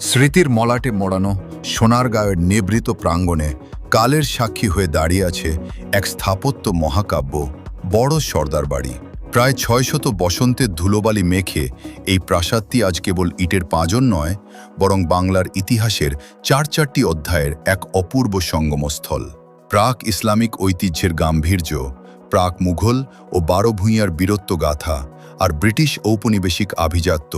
স্মৃতির মলাটে মোড়ানো সোনারগাঁওয়ের নিভৃত প্রাঙ্গণে কালের সাক্ষী হয়ে দাঁড়িয়ে আছে এক স্থাপত্য মহাকাব্য, বড় সর্দার বাড়ি। প্রায় ৬০০ বসন্তের ধুলোবালি মেখে এই প্রাসাদটি আজ কেবল ইটের পাঁজর নয়, বরং বাংলার ইতিহাসের চারটি অধ্যায়ের এক অপূর্ব সঙ্গমস্থল। প্রাক ইসলামিক ঐতিহ্যের গাম্ভীর্য, প্রাক মুঘল ও ১২ ভূঁইয়ার বীরত্ব গাথা আর ব্রিটিশ ঔপনিবেশিক আভিজাত্য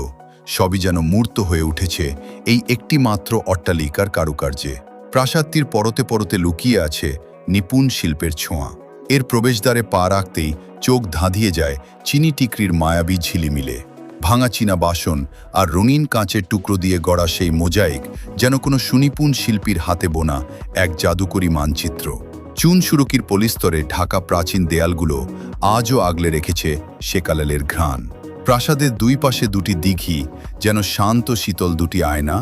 সবই যেন মূর্ত হয়ে উঠেছে এই একটি মাত্র অট্টালিকার কারুকার্যে। প্রাসাদটির পরতে পরতে লুকিয়ে আছে নিপুণ শিল্পের ছোঁয়া। এর প্রবেশদ্বারে পা রাখতেই চোখ ধাঁধিয়ে যায় চিনি টিকরির মায়াবী ঝিলিমিলে। ভাঙা চীনা বাসন আর রঙিন কাঁচের টুকরো দিয়ে গড়া সেই মোজাইক যেন কোনো সুনিপুণ শিল্পীর হাতে বোনা এক জাদুকরী মানচিত্র। চুন সুরকির পলিস্তরে ঢাকা প্রাচীন দেয়ালগুলো আজও আগলে রেখেছে সেকালের ঘ্রাণ। প্রাসাদের দুই পাশে দুটি দিঘি যেন শান্ত শীতল দুটি আয়না,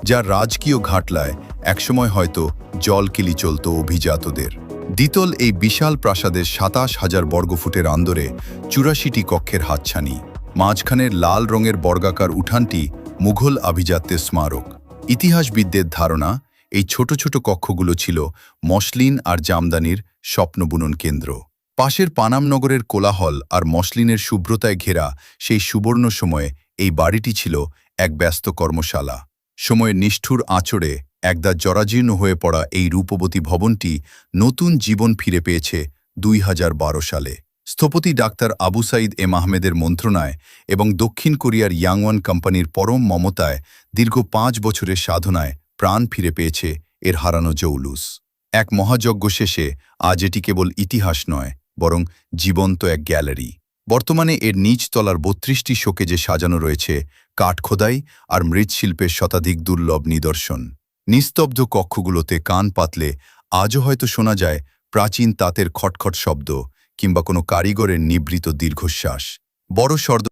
যার রাজকীয় ঘাটলায় একসময় হয়তো জলকেলি চলত অভিজাতদের। দ্বিতল এই বিশাল প্রাসাদের ২৭,০০০ বর্গফুটের আন্দরে ৮৪টি কক্ষের হাতছানি। মাঝখানের লাল রঙের বর্গাকার উঠানটি মুঘল আভিজাত্যের স্মারক। ইতিহাসবিদদের ধারণা, এই ছোট ছোট কক্ষগুলো ছিল মসলিন আর জামদানির স্বপ্নবুনন কেন্দ্র। পাশের পানামনগরের কোলাহল আর মসলিনের শুভ্রতায় ঘেরা সেই সুবর্ণ সময়ে এই বাড়িটি ছিল এক ব্যস্ত কর্মশালা। সময়ের নিষ্ঠুর আঁচড়ে একদা জরাজীর্ণ হয়ে পড়া এই রূপবতী ভবনটি নতুন জীবন ফিরে পেয়েছে ২০১২ সালে। স্থপতি ডাক্তার আবু সাইদ এম আহমেদের মন্ত্রণায় এবং দক্ষিণ কোরিয়ার ইয়াংওয়ান কোম্পানির পরম মমতায় দীর্ঘ ৫ বছরের সাধনায় প্রাণ ফিরে পেয়েছে এর হারানো জৌলুস। এক মহাযজ্ঞ শেষে আজ এটি কেবল ইতিহাস নয়, বরং জীবন্ত এক গ্যালারি। বর্তমানে এর নিচতলার ৩২টি শোকেজে সাজানো রয়েছে কাঠখোদাই আর মৃৎশিল্পের শতাধিক দুর্লভ নিদর্শন। নিস্তব্ধ কক্ষগুলোতে কান পাতলে আজও হয়তো শোনা যায় প্রাচীন তাঁতের খটখট শব্দ কিংবা কোনো কারিগরের নিবৃত দীর্ঘশ্বাস। বড় সর্দার